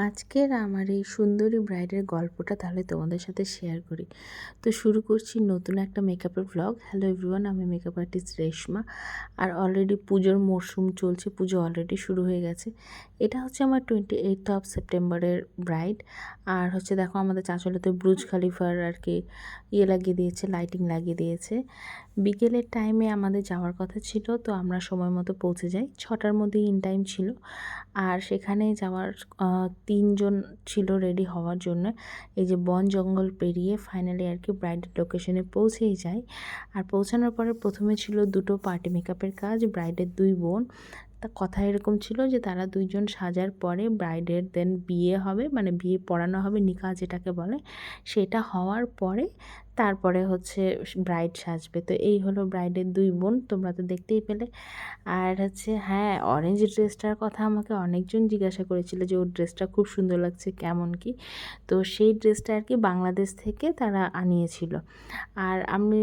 আজকের আমার এই সুন্দরী ব্রাইডের গল্পটা তাহলে তোমাদের সাথে শেয়ার করি। তো শুরু করছি নতুন একটা মেকআপের ভ্লগ। হ্যালো এভরিওয়ান, আমি মেকআপ আর্টিস্ট রেশমা। আর অলরেডি পুজোর মরশুম চলছে, পুজো অলরেডি শুরু হয়ে গেছে। এটা হচ্ছে আমার 28 সেপ্টেম্বরের ব্রাইড। আর হচ্ছে দেখো আমাদের চাঁচলেতে ব্রুজ খালিফার আর কি লাগিয়ে দিয়েছে, লাইটিং লাগিয়ে দিয়েছে। বিকেলের টাইমে আমাদের যাওয়ার কথা ছিল, তো আমরা সময় মতো পৌঁছে যাই, 6টার মধ্যেই ইন টাইম ছিল। আর সেখানে যাওয়ার 3জন ছিল রেডি হওয়ার জন্য। এই যে বন জঙ্গল পেরিয়ে ফাইনালি আর কি ব্রাইডের লোকেশনে পৌঁছেই যায়। আর পৌঁছানোর পরে প্রথমে ছিল দুটো পার্টি মেকআপের কাজ, ব্রাইডের 2 বোন। তা কথা এরকম ছিল যে তারা 2জন সাজার পরে ব্রাইডের দেন বিয়ে হবে, মানে বিয়ে পড়ানো হবে, নিকাহ যেটাকে বলে, সেটা হওয়ার পরে তারপরে হচ্ছে ব্রাইড সাজবে। তো এই হলো ব্রাইডের 2 বোন, তোমরা তো দেখতেই পেলে। আর হচ্ছে হ্যাঁ, অরেঞ্জ ড্রেসটার কথা আমাকে অনেকজন জিজ্ঞাসা করেছিল যে ওর ড্রেসটা খুব সুন্দর লাগছে, কেমন কি। তো সেই ড্রেসটা আর কি বাংলাদেশ থেকে তারা আনিয়েছিল। আর আমি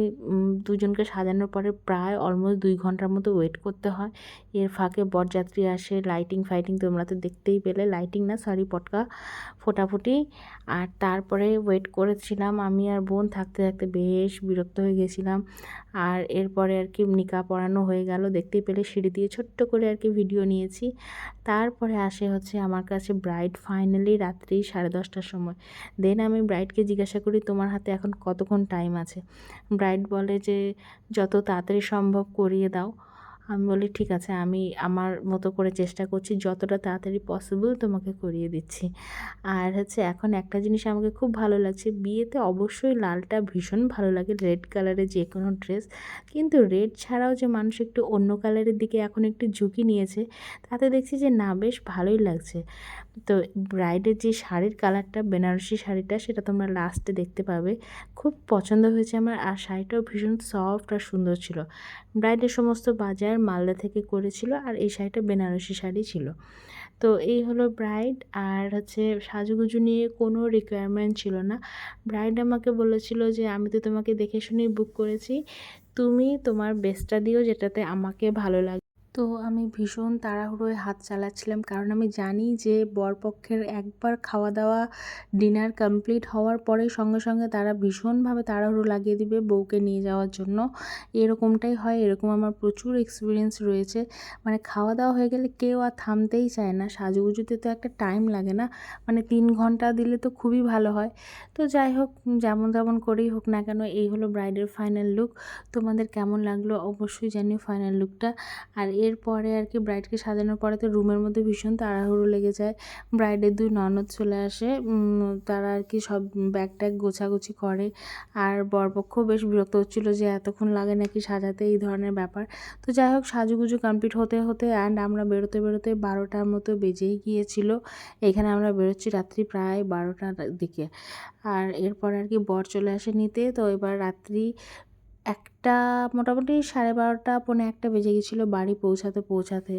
2জনকে সাজানোর পরে প্রায় অলমোস্ট 2 ঘন্টার মতো ওয়েট করতে হয়। এর ফাঁকে বরযাত্রী আসে, লাইটিং ফাইটিং তোমরা তো দেখতেই পেলে, লাইটিং না সরি পটকা ফোটাফুটি। আর তারপরে ওয়েট করেছিলাম আমি আর বোন, থাকতে থাকতে বেশ বিরক্ত হয়ে গেছিলাম। আর এরপরে আর কি নিকাহ পড়ানো হয়ে গেল, দেখতেই পেলে সিঁড়ি দিয়ে ছোট্ট করে আর কি ভিডিও নিয়েছি। তারপরে আসে হচ্ছে আমার কাছে ব্রাইড ফাইনালি রাত্রি 10:30টার সময়। দেন আমি ব্রাইডকে জিজ্ঞাসা করি তোমার হাতে এখন কতক্ষণ টাইম আছে। ব্রাইড বলে যে যত তাড়াতাড়ি সম্ভব করিয়ে দাও। আমি বলি ঠিক আছে, আমি আমার মতো করে চেষ্টা করছি, যতটা তাড়াতাড়ি পসিবল তোমাকে করিয়ে দিচ্ছি। আর হচ্ছে এখন একটা জিনিস আমাকে খুব ভালো লাগছে, বিয়েতে অবশ্যই লালটা ভীষণ ভালো লাগে, রেড কালারের যে কোনো ড্রেস। কিন্তু রেড ছাড়াও যে মানুষ একটু অন্য কালারের দিকে এখন একটু ঝুঁকি নিয়েছে, তাতে দেখছি যে না, বেশ ভালোই লাগছে। তো ব্রাইডের যে শাড়ির কালারটা, বেনারসি শাড়িটা, সেটা তোমরা লাস্টে দেখতে পাবে। খুব পছন্দ হয়েছে আমার। আর শাড়িটাও ভীষণ সফট আর সুন্দর ছিল। ব্রাইডের সমস্ত বাজার মালদা থেকে করেছিল, আর এই শাড়িটা বেনারসি শাড়ি ছিল। তো এই হলো ব্রাইড। আর হচ্ছে সাজুগুজু নিয়ে কোনো রিকোয়ারমেন্ট ছিল না। ব্রাইড আমাকে বলেছিল যে আমি তো তোমাকে দেখে শুনেই বুক করেছি, তুমি তোমার বেস্টটা দিও যেটাতে আমাকে ভালো লাগে। তো আমি ভীষণ তাড়াহুড়োয় হাত চালাচ্ছিলাম, কারণ আমি জানি যে বরপক্ষের একবার খাওয়া দাওয়া ডিনার কমপ্লিট হওয়ার পরে সঙ্গে সঙ্গে তারা ভীষণভাবে তাড়াহুড়ো লাগিয়ে দিবে বউকে নিয়ে যাওয়ার জন্য। এরকমটাই হয়, এরকম আমার প্রচুর এক্সপিরিয়েন্স রয়েছে। মানে খাওয়া দাওয়া হয়ে গেলে কেউ আর থামতেই চায় না। সাজুগুজুতে তো একটা টাইম লাগে না, মানে 3 ঘন্টা দিলে তো খুবই ভালো হয়। তো যাই হোক, যেমন তেমন করেই হোক না কেন, এই হলো ব্রাইডের ফাইনাল লুক। তোমাদের কেমন লাগলো অবশ্যই জানিও ফাইনাল লুকটা। আর এরপরে আর কি ব্রাইডকে সাজানোর পরে তো রুমের মধ্যে ভীষণ তাড়াহুড়ো লেগে যায়। ব্রাইডের 2 ননদ চলে আসে, তারা আর কি সব ব্যাগ ট্যাগ গোছাগুছি করে। আর বরপক্ষও বেশ বিরক্ত হচ্ছিলো যে এতক্ষণ লাগে নাকি সাজাতে, এই ধরনের ব্যাপার। তো যাই হোক, সাজুগুজু কমপ্লিট হতে হতে অ্যান্ড আমরা বেরোতে বেরোতে 12টার মতো বেজেই গিয়েছিল। এখানে আমরা বেরোচ্ছি রাত্রি প্রায় 12টার দিকে। আর এরপর আর কি বর চলে আসে নিতে। তো এবার রাত্রি একটা, মোটামুটি 12:30 পৌনে 1টা বেজে গেছিলো বাড়ি পৌঁছাতে পৌঁছাতে।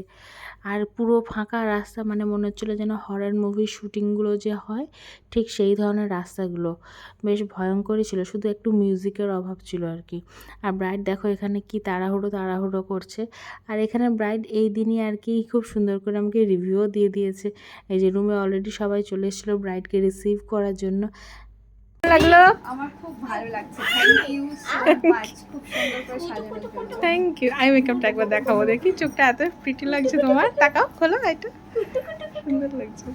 আর পুরো ফাঁকা রাস্তা, মানে মনে হচ্ছিলো যেন হরর মুভির শ্যুটিংগুলো যে হয় ঠিক সেই ধরনের রাস্তাগুলো। বেশ ভয়ঙ্করই ছিল, শুধু একটু মিউজিকের অভাব ছিল আর কি। আর ব্রাইড দেখো এখানে কি তাড়াহুড়ো তাড়াহুড়ো করছে। আর এখানে ব্রাইড এই দিনই আর কি খুব সুন্দর করে আমাকে রিভিউও দিয়ে দিয়েছে। এই যে রুমে অলরেডি সবাই চলে এসেছিলো ব্রাইডকে রিসিভ করার জন্য। লাগলো, আমার খুব ভালো লাগছে। থ্যাংক ইউ সো মাচ, খুব সুন্দর করে সাজানোর জন্য। Thank you. আই মেকআপটা একবার দেখাবো, দেখি চোখটা এত প্রিটি লাগছে তোমার, তাকাও, খোলো, এটা সুন্দর লাগছে।